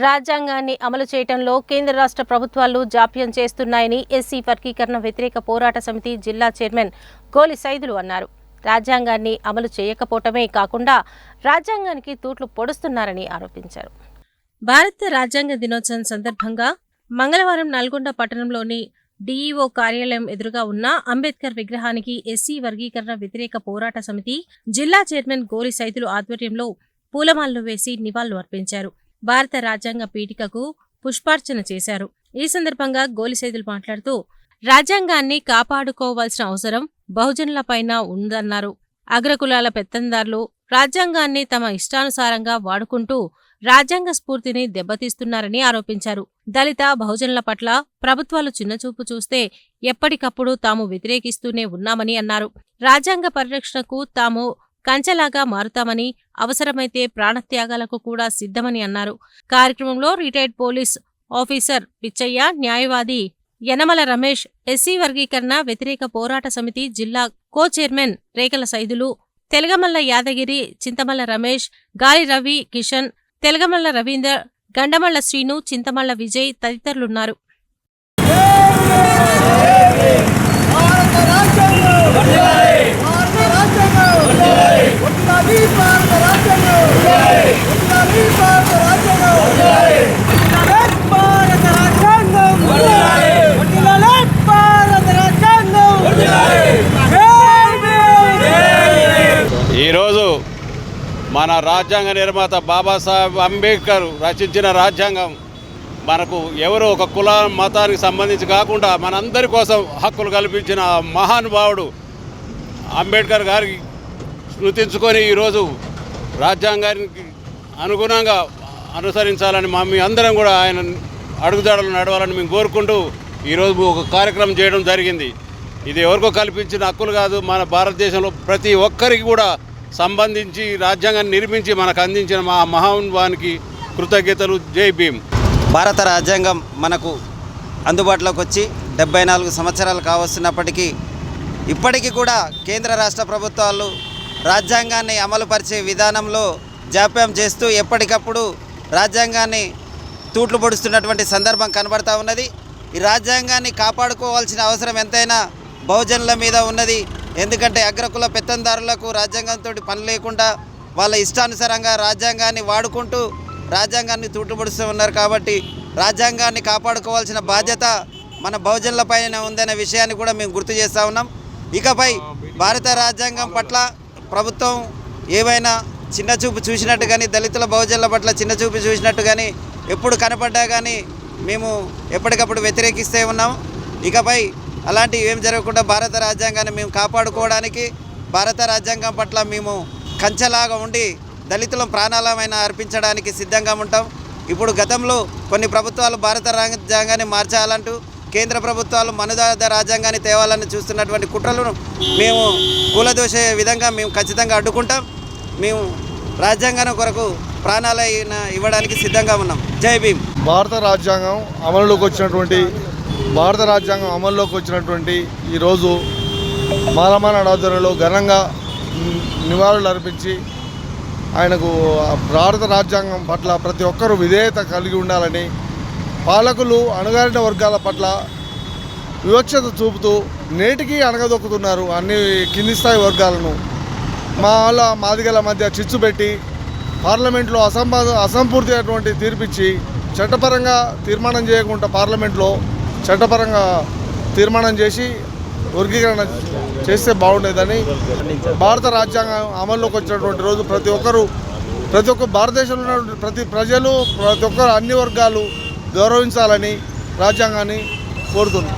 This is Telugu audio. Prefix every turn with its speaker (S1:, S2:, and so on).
S1: రాజ్యాంగాన్ని అమలు చేయడంలో కేంద్ర రాష్ట్ర ప్రభుత్వాలు జాప్యం చేస్తున్నాయని ఎస్సీ వర్గీకరణ వ్యతిరేక పోరాట సమితి జిల్లా చైర్మన్ గోలి సైదులు అన్నారు. రాజ్యాంగాన్ని అమలు చేయకపోవటమే కాకుండా రాజ్యాంగానికి తూట్లు పొడుస్తున్నారని ఆరోపించారు. భారత రాజ్యాంగ దినోత్సవం సందర్భంగా మంగళవారం నల్గొండ పట్టణంలోని డీఈఓ కార్యాలయం ఎదురుగా ఉన్న అంబేద్కర్ విగ్రహానికి ఎస్సీ వర్గీకరణ వ్యతిరేక పోరాట సమితి జిల్లా చైర్మన్ గోలి సైదులు ఆధ్వర్యంలో పూలమాలలు వేసి నివాళులు అర్పించారు. భారత రాజ్యాంగ పీఠికకు పుష్పార్చన చేశారు. ఈ సందర్భంగా గోలి సైదులు మాట్లాడుతూ రాజ్యాంగాన్ని కాపాడుకోవాల్సిన అవసరం బహుజనులపైన ఉందన్నారు. అగ్రకులాల పెత్తందారులు రాజ్యాంగాన్ని తమ ఇష్టానుసారంగా వాడుకుంటూ రాజ్యాంగ స్ఫూర్తిని దెబ్బతీస్తున్నారని ఆరోపించారు. దళిత బహుజనుల పట్ల ప్రభుత్వాలు చిన్నచూపు చూస్తే ఎప్పటికప్పుడు తాము వ్యతిరేకిస్తూనే ఉన్నామని అన్నారు. రాజ్యాంగ పరిరక్షణకు తాము కంచెలాగా మారుతామని, అవసరమైతే ప్రాణత్యాగాలకు కూడా సిద్ధమని అన్నారు. కార్యక్రమంలో రిటైర్డ్ పోలీస్ ఆఫీసర్ పిచ్చయ్య, న్యాయవాది యనమల రమేష్, ఎస్సీ వర్గీకరణ వ్యతిరేక పోరాట సమితి జిల్లా కో చైర్మన్ రేకల సైదులు, తెలగమల్ల యాదగిరి, చింతమల్ల రమేష్, గాలి రవి, కిషన్, తెలగమల్ల రవీందర్, గండమల్ల శ్రీను, చింతమల్ల విజయ్ తదితరులున్నారు.
S2: ఈరోజు మన రాజ్యాంగ నిర్మాత బాబాసాహెబ్ అంబేద్కర్ రచించిన రాజ్యాంగం మనకు ఎవరో ఒక కుల మతానికి సంబంధించి కాకుండా మనందరి కోసం హక్కులు కల్పించిన మహానుభావుడు అంబేద్కర్ గారికి స్మృతించుకొని ఈరోజు రాజ్యాంగానికి అనుగుణంగా అనుసరించాలని మీ అందరం కూడా ఆయన అడుగుజాడలు నడవాలని మేము కోరుకుంటూ ఈరోజు ఒక కార్యక్రమం చేయడం జరిగింది. ఇది ఎవరికో కల్పించిన హక్కులు కాదు, మన భారతదేశంలో ప్రతి ఒక్కరికి కూడా సంబంధించి రాజ్యాంగాన్ని నిర్మించి మనకు అందించిన మా మహానుభావానికి కృతజ్ఞతలు. జై భీమ్.
S3: భారత రాజ్యాంగం మనకు అందుబాటులోకి వచ్చి 74 సంవత్సరాలు కావస్తున్నప్పటికీ ఇప్పటికీ కూడా కేంద్ర రాష్ట్ర ప్రభుత్వాలు రాజ్యాంగాన్ని అమలుపరిచే విధానంలో జాప్యం చేస్తూ ఎప్పటికప్పుడు రాజ్యాంగాన్ని తూట్లు పొడుస్తున్నటువంటి సందర్భం కనబడతా ఉన్నది. ఈ రాజ్యాంగాన్ని కాపాడుకోవాల్సిన అవసరం ఎంతైనా బహుజనుల మీద ఉన్నది. ఎందుకంటే అగ్రకుల పెత్తందారులకు రాజ్యాంగంతో పని లేకుండా వాళ్ళ ఇష్టానుసారంగా రాజ్యాంగాన్ని వాడుకుంటూ రాజ్యాంగాన్ని తూటుపడుస్తూ ఉన్నారు. కాబట్టి రాజ్యాంగాన్ని కాపాడుకోవాల్సిన బాధ్యత మన బహుజనులపైన ఉందనే విషయాన్ని కూడా మేము గుర్తు చేస్తూ ఉన్నాం. ఇకపై భారత రాజ్యాంగం పట్ల ప్రభుత్వం ఏమైనా చిన్నచూపు చూసినట్టు కానీ, దళితుల బహుజనుల పట్ల చిన్నచూపు చూసినట్టు కానీ ఎప్పుడు కనపడ్డా కానీ మేము ఎప్పటికప్పుడు వ్యతిరేకిస్తూ ఉన్నాం. ఇకపై అలాంటివి ఏం జరగకుండా భారత రాజ్యాంగాన్ని మేము కాపాడుకోవడానికి, భారత రాజ్యాంగం పట్ల మేము కంచెలాగా ఉండి దళితుల ప్రాణాలమైన అర్పించడానికి సిద్ధంగా ఉంటాం. ఇప్పుడు గతంలో కొన్ని ప్రభుత్వాలు భారత రాజ్యాంగాన్ని మార్చాలంటూ కేంద్ర ప్రభుత్వాలు మనుదాద రాజ్యాంగాన్ని తేవాలని చూస్తున్నటువంటి కుట్రలను మేము కూలదోసే విధంగా మేము ఖచ్చితంగా అడ్డుకుంటాం. మేము రాజ్యాంగం కొరకు ప్రాణాలైన ఇవ్వడానికి సిద్ధంగా ఉన్నాం. జై భీమ్.
S4: భారత రాజ్యాంగం అమల్లోకి వచ్చినటువంటి ఈరోజు మాలమానాడు ఆధ్వర్యంలో ఘనంగా నివాళులు అర్పించి ఆయనకు భారత రాజ్యాంగం పట్ల ప్రతి ఒక్కరూ విధేయత కలిగి ఉండాలని, పాలకులు అణగారిన వర్గాల పట్ల వివక్షత చూపుతూ నేటికి అణగదొక్కుతున్నారు అన్ని కింది స్థాయి వర్గాలను. మాదిగల మధ్య చిచ్చు పెట్టి పార్లమెంట్లో అసంపూర్తి అయినటువంటి తీర్పిచ్చి చట్టపరంగా తీర్మానం చేయకుండా పార్లమెంట్లో చట్టపరంగా తీర్మానం చేసి వర్గీకరణ చేస్తే బాగుండేదని, భారత రాజ్యాంగం అమల్లోకి వచ్చినటువంటి రోజు ప్రతి ఒక్క భారతదేశంలో ఉన్నటువంటి ప్రతి ప్రజలు, ప్రతి ఒక్కరు అన్ని వర్గాలు గౌరవించాలని రాజ్యాంగాన్ని కోరుతున్నాం.